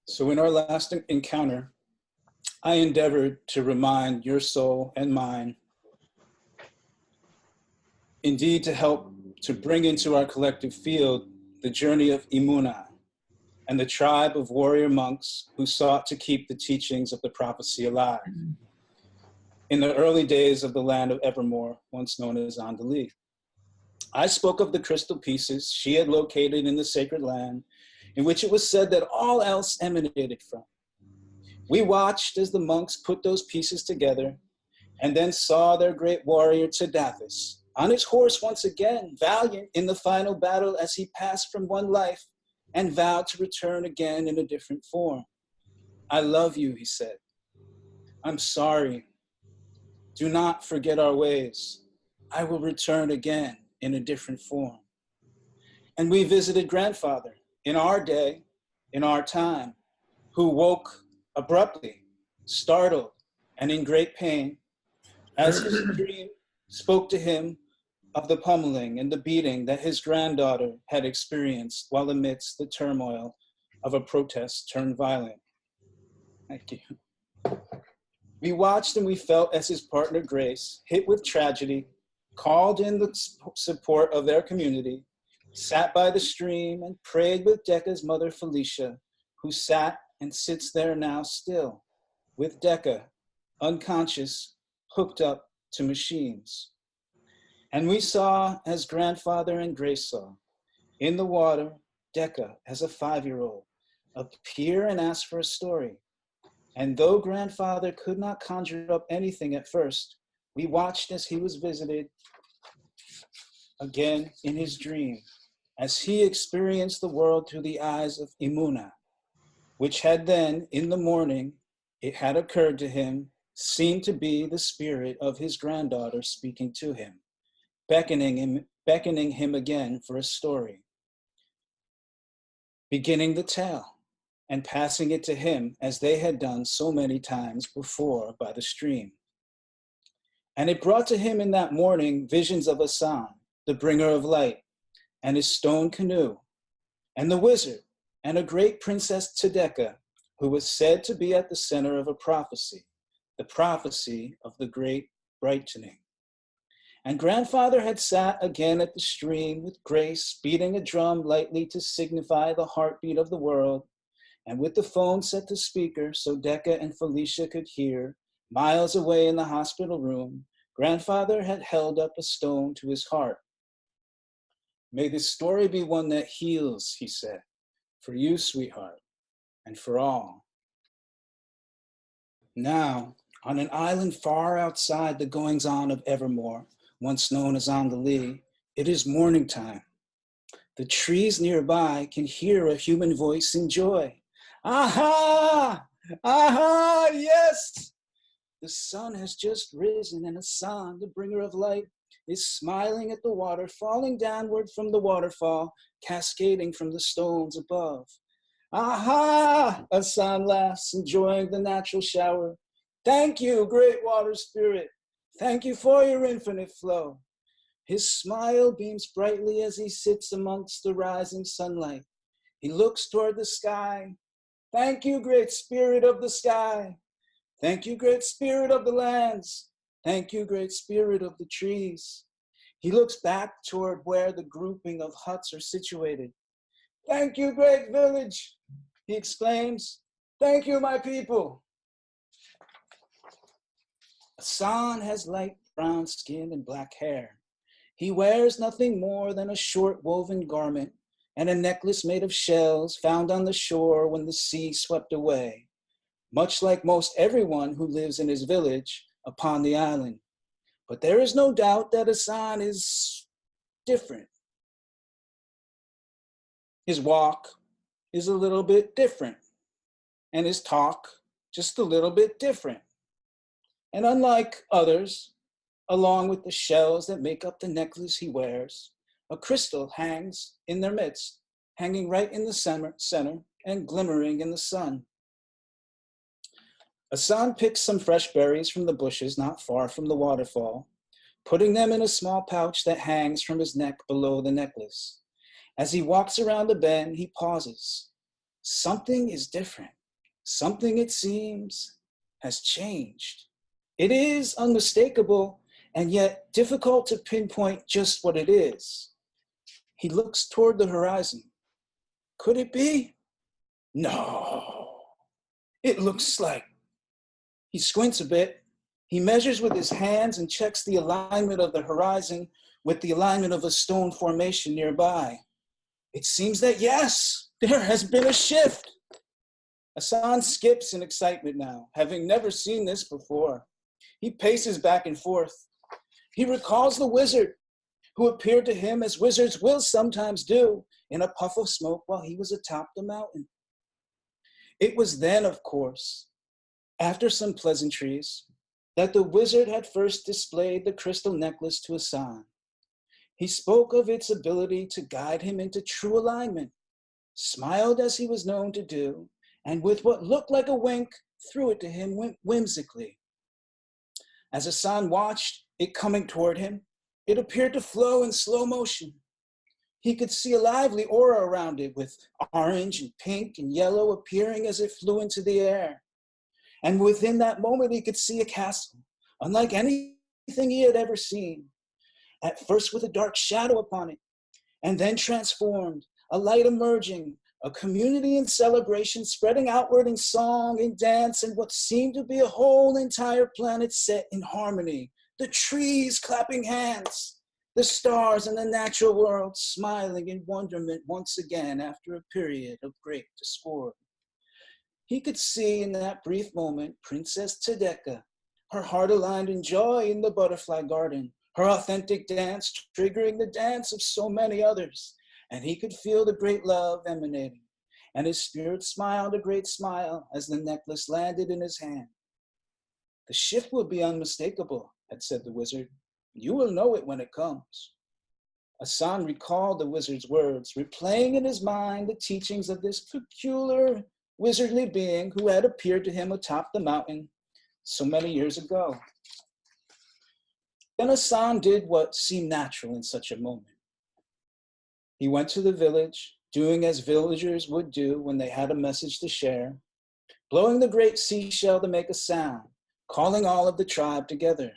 So in our last encounter, I endeavored to remind your soul and mine, indeed to help to bring into our collective field the journey of Imuna and the tribe of warrior monks who sought to keep the teachings of the prophecy alive in the early days of the land of Evermore, once known as Andali. I spoke of the crystal pieces she had located in the sacred land, in which it was said that all else emanated from. We watched as the monks put those pieces together and then saw their great warrior Tadathis on his horse once again, valiant in the final battle as he passed from one life and vowed to return again in a different form. I love you, he said. I'm sorry. Do not forget our ways. I will return again in a different form. And we visited grandfather in our day, in our time, who woke abruptly, startled, and in great pain, as his dream spoke to him of the pummeling and the beating that his granddaughter had experienced while amidst the turmoil of a protest turned violent. Thank you. We watched and we felt as his partner Grace, hit with tragedy, called in the support of their community, sat by the stream and prayed with Decca's mother Felicia, who sat and sits there now still, with Decca, unconscious, hooked up to machines. And we saw, as grandfather and Grace saw, in the water, Decca, as a 5-year-old, appear and ask for a story. And though grandfather could not conjure up anything at first, we watched as he was visited again in his dream, as he experienced the world through the eyes of Imuna, which had then, in the morning, it had occurred to him, seemed to be the spirit of his granddaughter speaking to him, beckoning him again for a story, beginning the tale and passing it to him as they had done so many times before by the stream. And it brought to him in that morning visions of Asan, the bringer of light, and his stone canoe, and the wizard, and a great princess Tedeka, who was said to be at the center of a prophecy, the prophecy of the great brightening. And grandfather had sat again at the stream with Grace, beating a drum lightly to signify the heartbeat of the world, and with the phone set to speaker so Decca and Felicia could hear, miles away in the hospital room, grandfather had held up a stone to his heart. May this story be one that heals, he said, for you, sweetheart, and for all. Now, on an island far outside the goings-on of Evermore, once known as Andali, it is morning time. The trees nearby can hear a human voice in joy. Aha! Aha! Yes! The sun has just risen, and Asan, the bringer of light, is smiling at the water falling downward from the waterfall, cascading from the stones above. Aha! Asan laughs, enjoying the natural shower. Thank you, great water spirit. Thank you for your infinite flow. His smile beams brightly as he sits amongst the rising sunlight. He looks toward the sky. Thank you, great spirit of the sky. Thank you, great spirit of the lands. Thank you, great spirit of the trees. He looks back toward where the grouping of huts are situated. Thank you, great village, he exclaims. Thank you, my people. Asan has light brown skin and black hair. He wears nothing more than a short woven garment and a necklace made of shells found on the shore when the sea swept away, much like most everyone who lives in his village upon the island. But there is no doubt that Asan is different. His walk is a little bit different, and his talk just a little bit different. And unlike others, along with the shells that make up the necklace he wears, a crystal hangs in their midst, hanging right in the center and glimmering in the sun. Asan picks some fresh berries from the bushes not far from the waterfall, putting them in a small pouch that hangs from his neck below the necklace. As he walks around the bend, he pauses. Something is different. Something, it seems, has changed. It is unmistakable, and yet difficult to pinpoint just what it is. He looks toward the horizon. Could it be? No. It looks like. He squints a bit. He measures with his hands and checks the alignment of the horizon with the alignment of a stone formation nearby. It seems that yes, there has been a shift. Hassan skips in excitement now, having never seen this before. He paces back and forth. He recalls the wizard, who appeared to him as wizards will sometimes do, in a puff of smoke while he was atop the mountain. It was then, of course, after some pleasantries, that the wizard had first displayed the crystal necklace to Hassan. He spoke of its ability to guide him into true alignment, smiled as he was known to do, and with what looked like a wink, threw it to him whimsically. As Hassan watched it coming toward him, it appeared to flow in slow motion. He could see a lively aura around it, with orange and pink and yellow appearing as it flew into the air. And within that moment, he could see a castle, unlike anything he had ever seen. At first with a dark shadow upon it, and then transformed, a light emerging, a community in celebration spreading outward in song and dance, and what seemed to be a whole entire planet set in harmony. The trees clapping hands, the stars and the natural world smiling in wonderment once again after a period of great discord. He could see in that brief moment Princess Tedeka, her heart aligned in joy in the butterfly garden, her authentic dance triggering the dance of so many others. And he could feel the great love emanating, and his spirit smiled a great smile as the necklace landed in his hand. The shift will be unmistakable, had said the wizard. You will know it when it comes. Hassan recalled the wizard's words, replaying in his mind the teachings of this peculiar wizardly being who had appeared to him atop the mountain so many years ago. Then Hassan did what seemed natural in such a moment. He went to the village, doing as villagers would do when they had a message to share, blowing the great seashell to make a sound, calling all of the tribe together.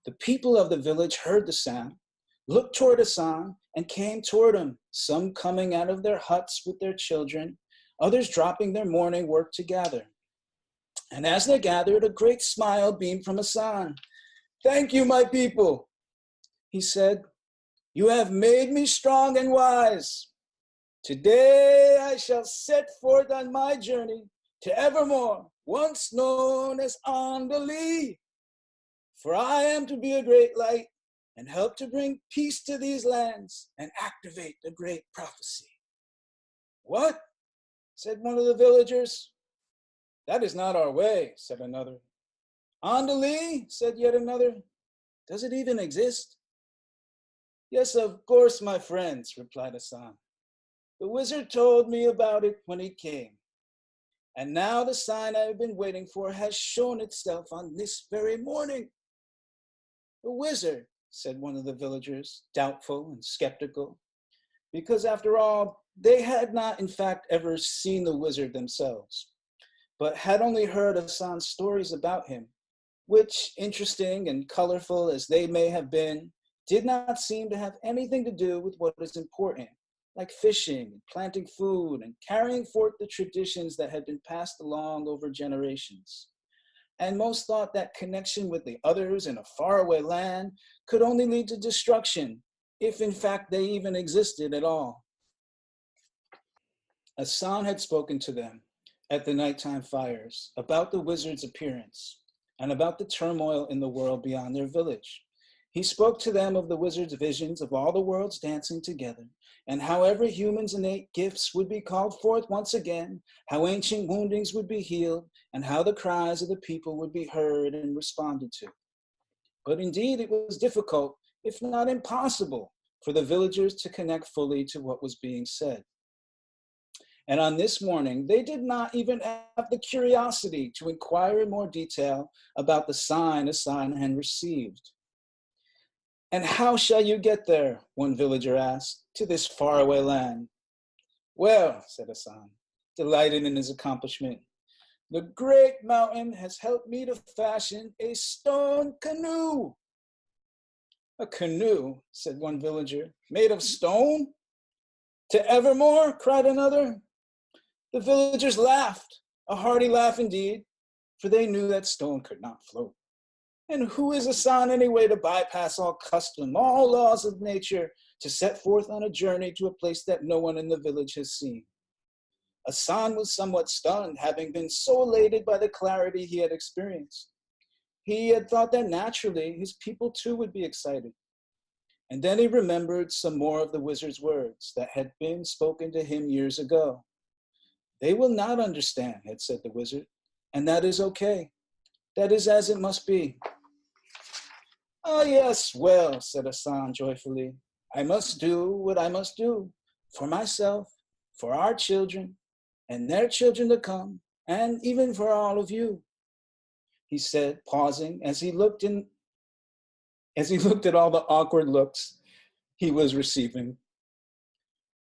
The people of the village heard the sound, looked toward Hassan, and came toward him, some coming out of their huts with their children, others dropping their morning work to gather. And as they gathered, a great smile beamed from Hassan. Thank you, my people, he said. You have made me strong and wise. Today I shall set forth on my journey to evermore, once known as Andali. For I am to be a great light and help to bring peace to these lands and activate the great prophecy. What? Said one of the villagers. That is not our way, said another. Andali, said yet another. Does it even exist? Yes, of course, my friends, replied Hassan. The wizard told me about it when he came. And now the sign I have been waiting for has shown itself on this very morning. The wizard, said one of the villagers, doubtful and skeptical, because after all, they had not in fact ever seen the wizard themselves, but had only heard Hassan's stories about him, which, interesting and colorful as they may have been, did not seem to have anything to do with what is important, like fishing, planting food, and carrying forth the traditions that had been passed along over generations. And most thought that connection with the others in a faraway land could only lead to destruction, if in fact they even existed at all. Hassan had spoken to them at the nighttime fires about the wizard's appearance and about the turmoil in the world beyond their village. He spoke to them of the wizard's visions of all the worlds dancing together, and how every human's innate gifts would be called forth once again, how ancient woundings would be healed, and how the cries of the people would be heard and responded to. But indeed, it was difficult, if not impossible, for the villagers to connect fully to what was being said. And on this morning, they did not even have the curiosity to inquire in more detail about the sign Hassan had received. And how shall you get there, one villager asked, to this faraway land? Well, said Hassan, delighted in his accomplishment, The great mountain has helped me to fashion a stone canoe. A canoe, said one villager, made of stone? To evermore, cried another. The villagers laughed, a hearty laugh indeed, for they knew that stone could not float. And who is Hassan anyway to bypass all custom, all laws of nature, to set forth on a journey to a place that no one in the village has seen? Hassan was somewhat stunned, having been so elated by the clarity he had experienced. He had thought that naturally his people too would be excited. And then he remembered some more of the wizard's words that had been spoken to him years ago. They will not understand, had said the wizard, and that is okay. That is as it must be. Oh yes, well, said Hassan joyfully. I must do what I must do for myself, for our children, and their children to come, and even for all of you, he said, pausing as he looked at all the awkward looks he was receiving.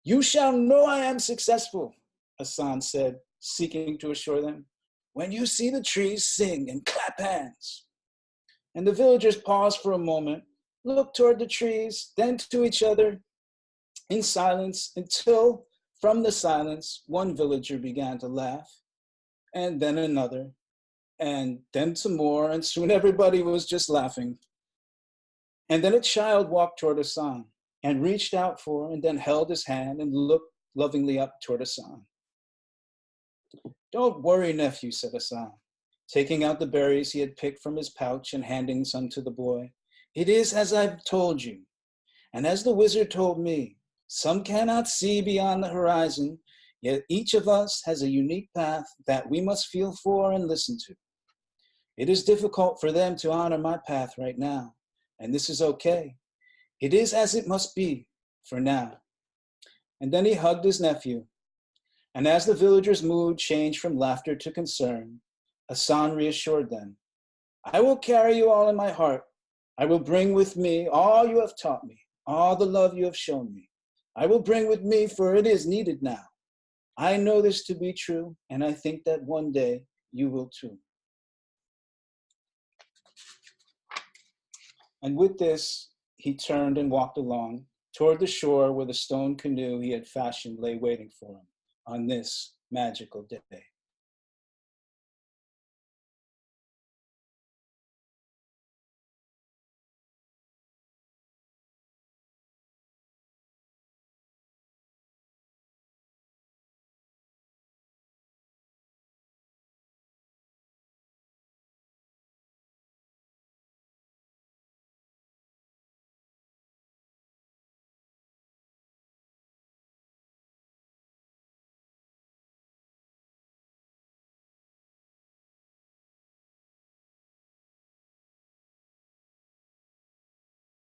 You shall know I am successful, Hassan said, seeking to assure them, when you see the trees sing and clap hands. And the villagers paused for a moment, looked toward the trees, then to each other in silence, until from the silence, one villager began to laugh, and then another, and then some more, and soon everybody was just laughing. And then a child walked toward Hassan and reached out for and then held his hand and looked lovingly up toward Hassan. Don't worry, nephew, said Hassan, taking out the berries he had picked from his pouch and handing some to the boy. It is as I've told you, and as the wizard told me. Some cannot see beyond the horizon, yet each of us has a unique path that we must feel for and listen to. It is difficult for them to honor my path right now, and this is okay. It is as it must be for now. And then he hugged his nephew. And as the villagers' mood changed from laughter to concern, Hassan reassured them. I will carry you all in my heart. I will bring with me all you have taught me, all the love you have shown me. I will bring with me, for it is needed now. I know this to be true, and I think that one day you will too. And with this, he turned and walked along toward the shore where the stone canoe he had fashioned lay waiting for him on this magical day.